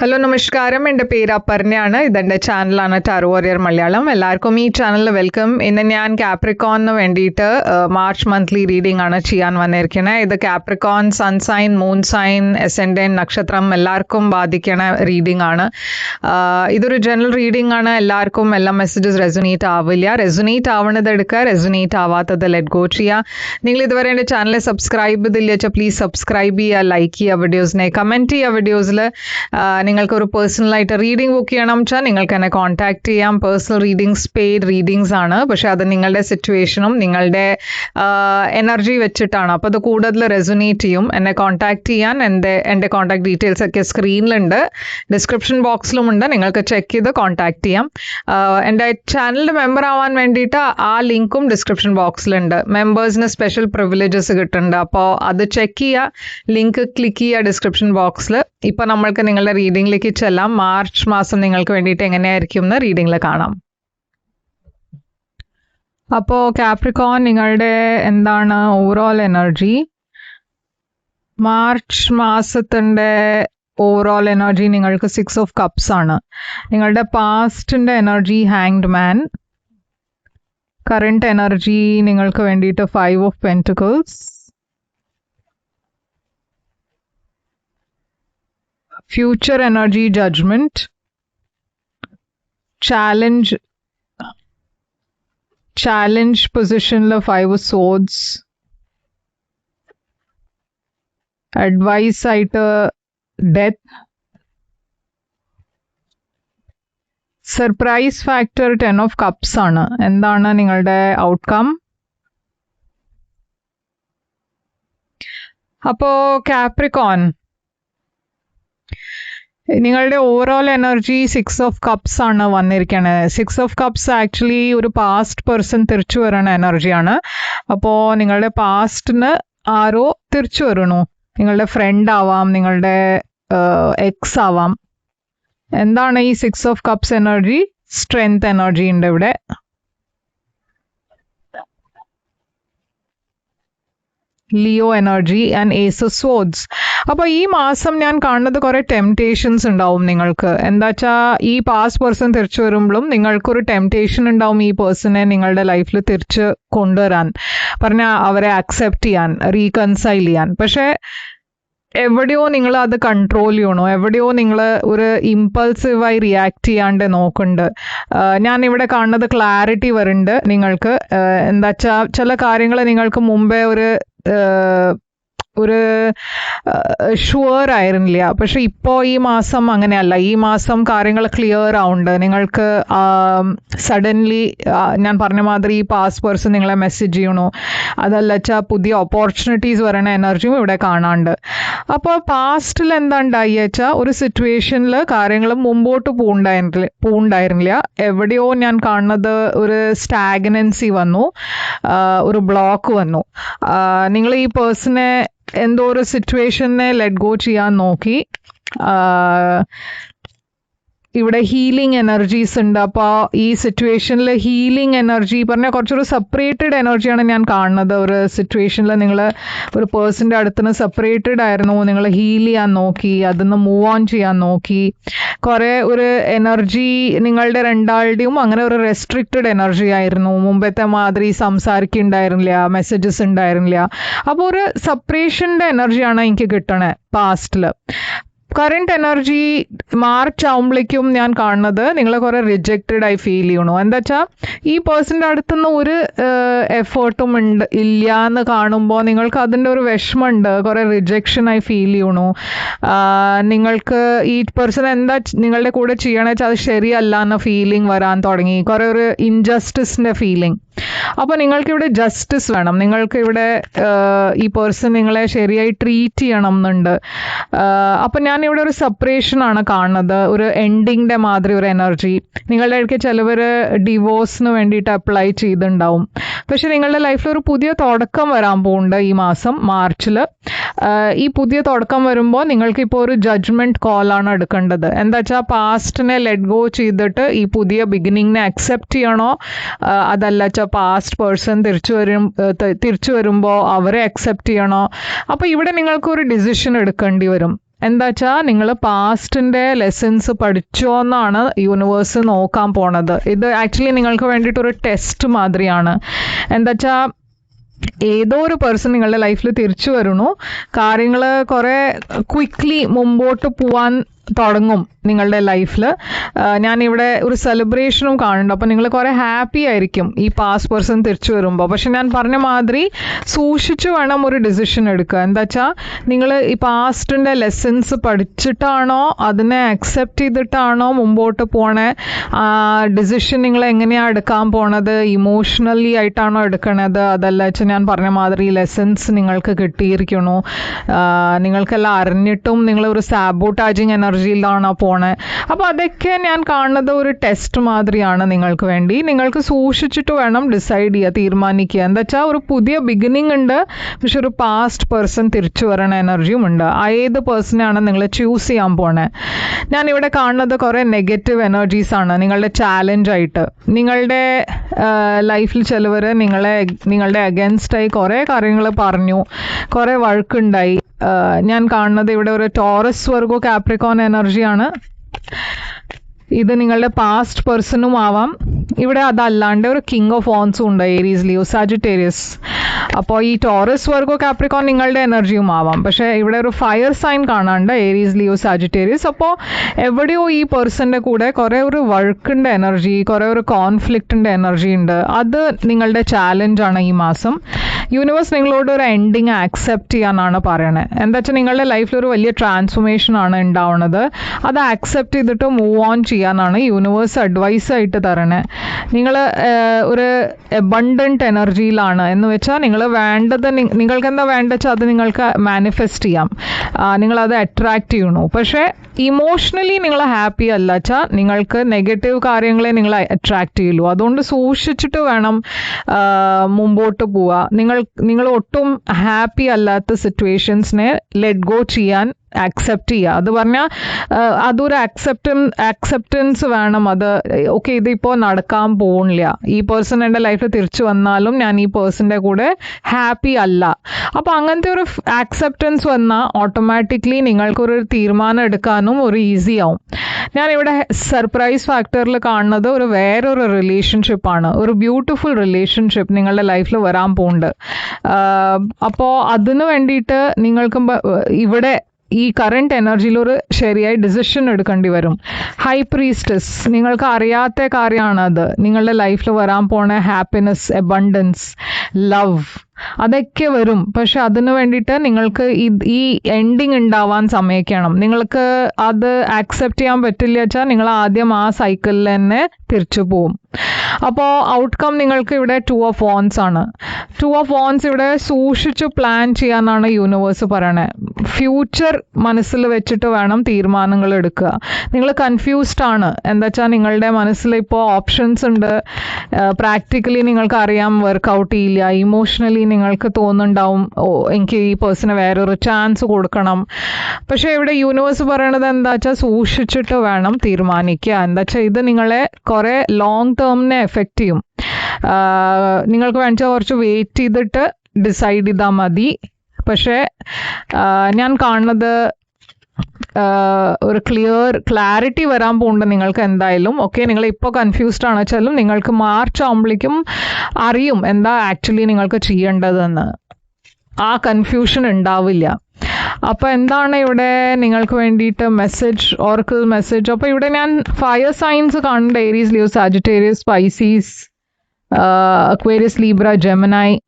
Hello നമസ്കാരം, എൻ്റെ പേര് അപർണയാണ്. ഇതെൻ്റെ ചാനലാണ് ടാരോ വാരിയർ മലയാളം. എല്ലാവർക്കും ഈ ചാനലിൽ വെൽക്കം. ഇന്ന് ഞാൻ കാപ്രിക്കോണിന് വേണ്ടിയിട്ട് മാർച്ച് മന്ത്ലി റീഡിംഗ് ആണ് ചെയ്യാൻ വന്നിരിക്കുന്നത്. ഇത് Capricorn sun sign, moon sign, ascendant നക്ഷത്രം എല്ലാവർക്കും ബാധിക്കണ റീഡിംഗ് ആണ്. ഇതൊരു ജനറൽ റീഡിംഗ് ആണ്. എല്ലാവർക്കും എല്ലാ മെസ്സേജസ് റെസൊനേറ്റ് ആവില്ല. റെസൊനേറ്റ് ആവണത് എടുക്കുക, റെസൊനേറ്റ് ആവാത്തത് ലെറ്റ് ഗോ ചെയ്യുക. നിങ്ങൾ ഇതുവരെ എൻ്റെ ചാനൽ സബ്സ്ക്രൈബ് ചെയ്തില്ല വെച്ചാൽ പ്ലീസ് സബ്സ്ക്രൈബ് ചെയ്യുക, ലൈക്ക് ചെയ്യുക, വീഡിയോസിനെ കമൻറ്റ് ചെയ്യുക. വീഡിയോസിൽ നിങ്ങൾക്ക് ഒരു പേഴ്സണലായിട്ട് റീഡിംഗ് ബുക്ക് ചെയ്യണം വെച്ചാൽ നിങ്ങൾക്ക് എന്നെ കോൺടാക്ട് ചെയ്യാം. പേഴ്സണൽ റീഡിങ്സ് പെയ്ഡ് റീഡിങ്സ് ആണ്, പക്ഷെ അത് നിങ്ങളുടെ സിറ്റുവേഷനും നിങ്ങളുടെ എനർജി വെച്ചിട്ടാണ്. അപ്പോൾ അത് കൂടുതൽ റെസൊനേറ്റ് ചെയ്യും. എന്നെ കോൺടാക്ട് ചെയ്യാൻ എൻ്റെ കോൺടാക്ട് ഡീറ്റെയിൽസ് ഒക്കെ സ്ക്രീനിലുണ്ട്, ഡിസ്ക്രിപ്ഷൻ ബോക്സിലുമുണ്ട്. നിങ്ങൾക്ക് ചെക്ക് ചെയ്ത് കോൺടാക്ട് ചെയ്യാം. എൻ്റെ ചാനലിൽ മെമ്പർ ആവാൻ വേണ്ടിയിട്ട് ആ ലിങ്കും ഡിസ്ക്രിപ്ഷൻ ബോക്സിലുണ്ട്. മെമ്പേഴ്സിന് സ്പെഷ്യൽ പ്രിവിലേജസ് കിട്ടുന്നുണ്ട്. അപ്പോൾ അത് ചെക്ക് ചെയ്യുക, ലിങ്ക് ക്ലിക്ക് ചെയ്യുക ഡിസ്ക്രിപ്ഷൻ ബോക്സിൽ. ഇപ്പോൾ നമ്മൾക്ക് നിങ്ങളുടെ റീഡിംഗിലേക്ക് ചെല്ലാം. മാർച്ച് മാസം നിങ്ങൾക്ക് വേണ്ടിയിട്ട് എങ്ങനെയായിരിക്കും എന്ന് റീഡിംഗിൽ കാണാം. അപ്പോൾ കാപ്രിക്കോൺ, നിങ്ങളുടെ എന്താണ് ഓവറോൾ എനർജി? മാർച്ച് മാസത്തിൻ്റെ ഓവറോൾ എനർജി നിങ്ങൾക്ക് 6 ഓഫ് കപ്സ് ആണ്. നിങ്ങളുടെ പാസ്റ്റിൻ്റെ energy hanged man. Current energy നിങ്ങൾക്ക് വേണ്ടിയിട്ട് 5 of pentacles. Future energy judgment. Challenge position la 5 of swords. Advice ആയിട്ട് death. Surprise factor 10 of cups ആണ്. എന്താണ് നിങ്ങളുടെ ഔട്ട്കം? അപ്പോൾ കാപ്രിക്കോൺ, നിങ്ങളുടെ ഓവറോൾ എനർജി 6 ഓഫ് കപ്സ് ആണ് വന്നിരിക്കുന്നത്. 6 ഓഫ് കപ്സ് ആക്ച്വലി ഒരു പാസ്റ്റ് പേഴ്സൺ തിരിച്ചു വരണ എനർജിയാണ്. അപ്പോൾ നിങ്ങളുടെ പാസ്റ്റിന് ആരോ തിരിച്ചു വരണു. നിങ്ങളുടെ ഫ്രണ്ട് ആവാം, നിങ്ങളുടെ എക്സ് ആവാം. എന്താണ് ഈ 6 of cups energy? Strength energy ഉണ്ട് ഇവിടെ. Leo energy and ace of swords. അപ്പോൾ ഈ മാസം ഞാൻ കാണുന്നത് കുറേ ടെംപ്റ്റേഷൻസ് ഉണ്ടാവും നിങ്ങൾക്ക്. എന്താ വെച്ചാൽ ഈ പാസ്റ്റ് പേഴ്സൺ തിരിച്ചു വരുമ്പോഴും നിങ്ങൾക്കൊരു ടെംപ്റ്റേഷൻ ഉണ്ടാവും ഈ പേഴ്സണെ നിങ്ങളുടെ ലൈഫിൽ തിരിച്ച് കൊണ്ടുവരാൻ, പറഞ്ഞാൽ അവരെ അക്സെപ്റ്റ് ചെയ്യാൻ, റീകൺസൈൽ ചെയ്യാൻ. പക്ഷേ എവിടെയോ നിങ്ങൾ അത് കൺട്രോൾ ചെയ്യണോ, എവിടെയോ നിങ്ങൾ ഒരു ഇമ്പൾസീവായി റിയാക്ട് ചെയ്യാണ്ട് നോക്കുന്നുണ്ട്. ഞാനിവിടെ കാണുന്നത് ക്ലാരിറ്റി വരുന്നുണ്ട് നിങ്ങൾക്ക്. എന്താ വെച്ചാൽ ചില കാര്യങ്ങൾ നിങ്ങൾക്ക് മുമ്പേ ഒരു ഷുവർ ആയിരുന്നില്ല, പക്ഷെ ഇപ്പോൾ ഈ മാസം അങ്ങനെയല്ല. ഈ മാസം കാര്യങ്ങൾ ക്ലിയർ ആവുന്നുണ്ട് നിങ്ങൾക്ക്. സഡൻലി ഞാൻ പറഞ്ഞ മാതിരി ഈ പാസ്റ്റ് പേഴ്സൺ നിങ്ങളെ മെസ്സേജ് ചെയ്യണു, അതല്ല വെച്ചാൽ പുതിയ ഓപ്പർച്യൂണിറ്റീസ് വരണ എനർജിയും ഇവിടെ കാണാണ്ട്. അപ്പോൾ പാസ്റ്റിൽ എന്താ ഉണ്ടായി വെച്ചാൽ ഒരു സിറ്റുവേഷനിൽ കാര്യങ്ങൾ മുമ്പോട്ട് പോണ്ടായിരുന്നില്ല. എവിടെയോ ഞാൻ കാണുന്നത് ഒരു സ്റ്റാഗ്നൻസി വന്നു, ഒരു ബ്ലോക്ക് വന്നു. നിങ്ങൾ ഈ പേഴ്സണെ എന്തോ ഒരു സിറ്റുവേഷനെ ലെറ്റ് ഗോ ചെയ്യാൻ നോക്കി. ഇവിടെ ഹീലിംഗ് എനർജീസ് ഉണ്ട്. അപ്പോൾ ഈ സിറ്റുവേഷനിൽ ഹീലിംഗ് എനർജി പറഞ്ഞാൽ കുറച്ചൊരു സെപ്പറേറ്റഡ് എനർജിയാണ് ഞാൻ കാണുന്നത്. ഒരു സിറ്റുവേഷനിൽ നിങ്ങൾ ഒരു പേഴ്സൻ്റെ അടുത്തുനിന്ന് സെപ്പറേറ്റഡ് ആയിരുന്നു, നിങ്ങൾ ഹീൽ ചെയ്യാൻ നോക്കി, അതിന്ന് മൂവ് ഓൺ ചെയ്യാൻ നോക്കി. കുറേ ഒരു എനർജി നിങ്ങളുടെ രണ്ടാളുടെയും അങ്ങനെ ഒരു റെസ്ട്രിക്റ്റഡ് എനർജി ആയിരുന്നു. മുമ്പത്തെ മാതിരി സംസാരിക്കുന്നുണ്ടായിരുന്നില്ല, മെസ്സേജസ് ഉണ്ടായിരുന്നില്ല. അപ്പോൾ ഒരു സെപ്പറേഷൻ്റെ എനർജിയാണ് എനിക്ക് കിട്ടണേ പാസ്റ്റിൽ. കറണ്ട് എനർജി മാർച്ച് ആവുമ്പോഴേക്കും ഞാൻ കാണുന്നത് നിങ്ങൾ കുറേ റിജക്റ്റഡ് ആയി ഫീൽ ചെയ്യണു. എന്താ വെച്ചാൽ ഈ പേഴ്സൻ്റെ അടുത്തുനിന്ന് ഒരു എഫേർട്ടും ഇല്ല എന്ന് കാണുമ്പോൾ നിങ്ങൾക്ക് അതിൻ്റെ ഒരു വിഷമമുണ്ട്, കുറേ റിജക്ഷനായി ഫീൽ ചെയ്യണു. നിങ്ങൾക്ക് ഈ പേഴ്സൺ എന്താ നിങ്ങളുടെ കൂടെ ചെയ്യണമെന്ന് വെച്ചാൽ അത് ശരിയല്ല എന്ന ഫീലിംഗ് വരാൻ തുടങ്ങി, കുറേ ഒരു ഇൻജസ്റ്റിസിൻ്റെ ഫീലിംഗ്. അപ്പോൾ നിങ്ങൾക്കിവിടെ ജസ്റ്റിസ് വേണം. നിങ്ങൾക്കിവിടെ ഈ പേഴ്സൺ നിങ്ങളെ ശരിയായി ട്രീറ്റ് ചെയ്യണം എന്നുണ്ട്. അപ്പം ഞാനിവിടെ ഒരു സെപ്പറേഷനാണ് കാണുന്നത്, ഒരു എൻഡിങ്ങിൻ്റെ മാതിരി ഒരു എനർജി. നിങ്ങളുടെ ഇടയ്ക്ക് ചിലവർ ഡിവോഴ്സിന് വേണ്ടിയിട്ട് അപ്ലൈ ചെയ്തിട്ടുണ്ടാവും. പക്ഷെ നിങ്ങളുടെ ലൈഫിൽ ഒരു പുതിയ തുടക്കം വരാൻ പോകുന്നുണ്ട് ഈ മാസം മാർച്ചിൽ. ഈ പുതിയ തുടക്കം വരുമ്പോൾ നിങ്ങൾക്കിപ്പോൾ ഒരു ജഡ്ജ്മെൻറ്റ് കോളാണ് എടുക്കേണ്ടത്. എന്താ വെച്ചാൽ പാസ്റ്റിനെ ലെറ്റ് ഗോ ചെയ്തിട്ട് ഈ പുതിയ ബിഗിനിങ്ങിനെ അക്സെപ്റ്റ് ചെയ്യണോ, അതല്ല വെച്ചാൽ പാസ്റ്റ് പേഴ്സൺ തിരിച്ചു വരുമ്പോൾ അവരെ അക്സെപ്റ്റ് ചെയ്യണോ. അപ്പോൾ ഇവിടെ നിങ്ങൾക്കൊരു ഡിസിഷൻ എടുക്കേണ്ടി വരും. എന്താ വെച്ചാൽ നിങ്ങൾ പാസ്റ്റിൻ്റെ ലെസൺസ് പഠിച്ചോ എന്നാണ് യൂണിവേഴ്സ് നോക്കാൻ പോണത്. ഇത് ആക്ച്വലി നിങ്ങൾക്ക് വേണ്ടിയിട്ടൊരു ടെസ്റ്റ് മാതിരിയാണ്. എന്താ വെച്ചാൽ ഏതോ ഒരു പേഴ്സൺ നിങ്ങളുടെ ലൈഫിൽ തിരിച്ചു വരണു, കാര്യങ്ങൾ കുറേ ക്വിക്ക്ലി മുമ്പോട്ട് പോവാൻ തുടങ്ങും നിങ്ങളുടെ ലൈഫിൽ. ഞാനിവിടെ ഒരു സെലിബ്രേഷനും കാണുന്നുണ്ട്. അപ്പോൾ നിങ്ങൾ കുറേ ഹാപ്പി ആയിരിക്കും ഈ പാസ്റ്റ് പേഴ്സൺ തിരിച്ചു വരുമ്പോൾ. പക്ഷെ ഞാൻ പറഞ്ഞ മാതിരി സൂക്ഷിച്ച് വേണം ഒരു ഡിസിഷൻ എടുക്കുക. എന്താ വെച്ചാൽ നിങ്ങൾ ഈ പാസ്റ്റിൻ്റെ ലെസൺസ് പഠിച്ചിട്ടാണോ അതിനെ അക്സെപ്റ്റ് ചെയ്തിട്ടാണോ മുമ്പോട്ട് പോണേ, ഡിസിഷൻ നിങ്ങൾ എങ്ങനെയാണ് എടുക്കാൻ പോണത്, ഇമോഷണലി ആയിട്ടാണോ എടുക്കണത്, അതല്ല വെച്ചാൽ ഞാൻ പറഞ്ഞ മാതിരി ലെസൺസ് നിങ്ങൾക്ക് കിട്ടിയിരിക്കണു, നിങ്ങൾക്കെല്ലാം അറിഞ്ഞിട്ടും നിങ്ങളൊരു സാബോട്ടാജിങ് എനർജിയിലാണോ പോണേ. അപ്പോൾ അതൊക്കെ ഞാൻ കാണുന്നത് ഒരു ടെസ്റ്റ് മാതിരിയാണ് നിങ്ങൾക്ക് വേണ്ടി. നിങ്ങൾക്ക് സൂക്ഷിച്ചിട്ട് വേണം ഡിസൈഡ് ചെയ്യുക, തീരുമാനിക്കുക. എന്താ വെച്ചാൽ ഒരു പുതിയ ബിഗിനിങ് ഉണ്ട്, പക്ഷെ ഒരു പാസ്റ്റ് പേഴ്സൺ തിരിച്ചു വരണ എനർജിയും ഉണ്ട്. ഏത് പേഴ്സണെയാണ് നിങ്ങൾ ചൂസ് ചെയ്യാൻ പോണേ. ഞാനിവിടെ കാണുന്നത് കുറേ നെഗറ്റീവ് എനർജീസ് ആണ് നിങ്ങളുടെ ചാലഞ്ചായിട്ട്. നിങ്ങളുടെ ലൈഫിൽ ചിലവർ നിങ്ങളുടെ അഗൻസ്റ്റായി കുറേ കാര്യങ്ങൾ പറഞ്ഞു, കുറേ വഴക്കുണ്ടായി. ഞാൻ കാണുന്നത് ഇവിടെ ഒരു ടോറസ് വെർഗോ കാപ്രിക്കോൺ എനർജിയാണ്. ഇത് നിങ്ങളുടെ പാസ്റ്റ് പേഴ്സണും ആവാം. ഇവിടെ അതല്ലാണ്ട് ഒരു കിങ് ഓഫ് ഓൺസും ഉണ്ട്, ഏരീസ്, ലിയോ, സാജിറ്റേറിയസ്. അപ്പോൾ ഈ ടോറസ് വെർഗോ കാപ്രിക്കോൺ നിങ്ങളുടെ എനർജിയും ആവാം. പക്ഷേ ഇവിടെ ഒരു ഫയർ സൈൻ കാണാണ്ട്, ഏരീസ്, ലിയോ, സാജിറ്റേറിയസ്. അപ്പോൾ എവിടെയോ ഈ പേഴ്സൻ്റെ കൂടെ കുറേ ഒരു വഴക്കിൻ്റെ എനർജി, കുറേ ഒരു കോൺഫ്ലിക്റ്റിൻ്റെ എനർജി ഉണ്ട്. അത് നിങ്ങളുടെ ചാലഞ്ചാണ് ഈ മാസം. യൂണിവേഴ്സ് നിങ്ങളോട് ഒരു എൻഡിങ് ആക്സെപ്റ്റ് ചെയ്യാനാണ് പറയണത്. എന്താ വെച്ചാൽ നിങ്ങളുടെ ലൈഫിൽ ഒരു വലിയ ട്രാൻസ്ഫോർമേഷൻ ആണ് ഉണ്ടാവുന്നത്. അത് ആക്സെപ്റ്റ് ചെയ്തിട്ട് മൂവ് ഓൺ ചെയ്യാനാണ് യൂണിവേഴ്സ് അഡ്വൈസ് ആയിട്ട് തരണേ. നിങ്ങൾ ഒരു അബണ്ടൻറ്റ് എനർജിയിലാണ് എന്ന് വെച്ചാൽ നിങ്ങൾ വേണ്ടത്, നിങ്ങൾക്ക് എന്താ വേണ്ടത് വെച്ചാൽ അത് നിങ്ങൾക്ക് മാനിഫെസ്റ്റ് ചെയ്യാം, നിങ്ങളത് അട്രാക്റ്റ് ചെയ്യണു. പക്ഷേ ഇമോഷണലി നിങ്ങൾ ഹാപ്പി അല്ല വെച്ചാൽ നിങ്ങൾക്ക് നെഗറ്റീവ് കാര്യങ്ങളെ നിങ്ങൾ അട്രാക്റ്റ് ചെയ്യുള്ളൂ. അതുകൊണ്ട് സൂക്ഷിച്ചിട്ട് വേണം മുമ്പോട്ട് പോവുക. നിങ്ങൾ ഒട്ടും ഹാപ്പി അല്ലാത്ത സിറ്റുവേഷൻസിനെ ലെറ്റ് ഗോ ചെയ്യാൻ ആക്സെപ്റ്റ് ചെയ്യുക. അത് പറഞ്ഞാൽ അതൊരു ആക്സെപ്റ്റൻസ് വേണം. അത് ഓക്കെ, ഇതിപ്പോൾ നടക്കാൻ പോകുന്നില്ല, ഈ പേഴ്സൺ എൻ്റെ ലൈഫിൽ തിരിച്ചു വന്നാലും ഞാൻ ഈ പേഴ്സൻ്റെ കൂടെ ഹാപ്പി അല്ല. അപ്പോൾ അങ്ങനത്തെ ഒരു ആക്സെപ്റ്റൻസ് വന്നാൽ ഓട്ടോമാറ്റിക്കലി നിങ്ങൾക്കൊരു തീരുമാനം എടുക്കാനും ഒരു ഈസി ആവും. ഞാനിവിടെ സർപ്രൈസ് ഫാക്ടറിൽ കാണുന്നത് വേറൊരു റിലേഷൻഷിപ്പാണ്, ഒരു ബ്യൂട്ടിഫുൾ റിലേഷൻഷിപ്പ് നിങ്ങളുടെ ലൈഫിൽ വരാൻ പോകുന്നുണ്ട്. അപ്പോൾ അതിന് വേണ്ടിയിട്ട് നിങ്ങൾക്ക് ഇവിടെ ഈ കറണ്ട് എനർജിയിൽ ഒരു ശരിയായി ഡിസിഷൻ എടുക്കേണ്ടി വരും. ഹൈ പ്രീസ്റ്റസ്, നിങ്ങൾക്ക് അറിയാത്ത കാര്യമാണത്. നിങ്ങളുടെ ലൈഫിൽ വരാൻ പോണ ഹാപ്പിനെസ്, അബണ്ടൻസ്, ലവ്, അതൊക്കെ വരും. പക്ഷെ അതിന് വേണ്ടിയിട്ട് നിങ്ങൾക്ക് ഈ എൻഡിങ് ഉണ്ടാവാൻ സമ്മതിക്കണം. നിങ്ങൾക്ക് അത് ആക്സെപ്റ്റ് ചെയ്യാൻ പറ്റില്ല വെച്ചാൽ നിങ്ങൾ ആദ്യം ആ സൈക്കിളിൽ തന്നെ തിരിച്ചു പോവും. അപ്പോൾ ഔട്ട്കം നിങ്ങൾക്ക് ഇവിടെ 2 of Wands ആണ്. 2 of Wands ഇവിടെ സൂക്ഷിച്ച് പ്ലാൻ ചെയ്യാനാണ് യൂണിവേഴ്സ് പറയണേ. ഫ്യൂച്ചർ മനസ്സിൽ വെച്ചിട്ട് വേണം തീരുമാനങ്ങൾ എടുക്കുക. നിങ്ങൾ കൺഫ്യൂസ്ഡ് ആണ്. എന്താ വെച്ചാൽ നിങ്ങളുടെ മനസ്സിൽ ഇപ്പോൾ ഓപ്ഷൻസ് ഉണ്ട്. പ്രാക്ടിക്കലി നിങ്ങൾക്ക് അറിയാം വർക്കൗട്ട് ചെയ്യില്ല. ഇമോഷണലി നിങ്ങൾക്ക് തോന്നുന്നുണ്ടാവും എനിക്ക് ഈ പേഴ്സണ് വേറൊരു ചാൻസ് കൊടുക്കണം. പക്ഷേ ഇവിടെ യൂണിവേഴ്സ് പറയണത് എന്താ വെച്ചാൽ സൂക്ഷിച്ചിട്ട് വേണം തീരുമാനിക്കുക. എന്താ വെച്ചാൽ ഇത് നിങ്ങളെ കുറേ ലോങ് ടേമിനെ എഫക്റ്റ് ചെയ്യും. നിങ്ങൾക്ക് വേണമെങ്കിൽ കുറച്ച് വെയിറ്റ് ചെയ്തിട്ട് ഡിസൈഡ് ചെയ്താൽ മതി. പക്ഷേ ഞാൻ കാണുന്നത് ഒരു ക്ലാരിറ്റി വരാൻ പോകുന്നുണ്ട് നിങ്ങൾക്ക് എന്തായാലും. ഓക്കെ, നിങ്ങൾ ഇപ്പോൾ കൺഫ്യൂസ്ഡ് ആണ് വെച്ചാലും നിങ്ങൾക്ക് മാർച്ച് ആകുമ്പോഴേക്കും അറിയും എന്താ ആക്ച്വലി നിങ്ങൾക്ക് ചെയ്യേണ്ടതെന്ന്. ആ കൺഫ്യൂഷൻ ഉണ്ടാവില്ല. അപ്പോൾ എന്താണ് ഇവിടെ നിങ്ങൾക്ക് വേണ്ടിയിട്ട് മെസ്സേജ്, ഓർക്കിൾ മെസ്സേജ്? അപ്പോൾ ഇവിടെ ഞാൻ ഫയർ സൈൻസ് കാണുന്നുണ്ട്. Aries, Leo, Sagittarius, Pisces, Aquarius, Libra, Gemini.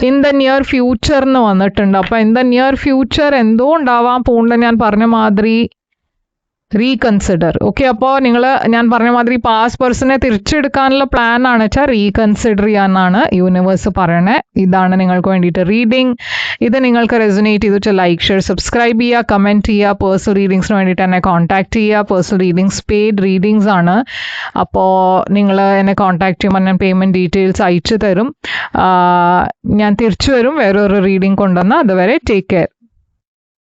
In the near future എന്ന് വന്നിട്ടുണ്ട്. അപ്പോൾ ഇൻ ദ നിയർ ഫ്യൂച്ചർ എന്തോ ഉണ്ടാവാൻ പോകുന്നുണ്ട്. ഞാൻ പറഞ്ഞ മാതിരി റീകൺസിഡർ. ഓക്കെ, അപ്പോൾ ഞാൻ പറഞ്ഞ മാതിരി പാസ്റ്റ് പേഴ്സണെ തിരിച്ചെടുക്കാനുള്ള പ്ലാൻ ആണ് വെച്ചാൽ റീകൺസിഡർ ചെയ്യാനാണ് യൂണിവേഴ്സ് പറയണേ. ഇതാണ് നിങ്ങൾക്ക് വേണ്ടിയിട്ട് റീഡിങ്. ഇത് നിങ്ങൾക്ക് റെസൊനേറ്റ് ചെയ്തു വെച്ചാൽ ലൈക്ക്, ഷെയർ, സബ്സ്ക്രൈബ് ചെയ്യുക, കമൻറ്റ് ചെയ്യുക. പേഴ്സണൽ റീഡിങ്സിന് വേണ്ടിയിട്ട് എന്നെ കോൺടാക്ട് ചെയ്യുക. പേഴ്സണൽ റീഡിങ്സ് പെയ്ഡ് റീഡിങ്സ് ആണ്. അപ്പോൾ നിങ്ങൾ എന്നെ കോൺടാക്ട് ചെയ്യുമ്പോൾ ഞാൻ പേയ്മെൻറ്റ് ഡീറ്റെയിൽസ് അയച്ചു തരും. ഞാൻ തിരിച്ചു വരും വേറൊരു റീഡിങ് കൊണ്ടുവന്ന്. അതുവരെ ടേക്ക് കെയർ.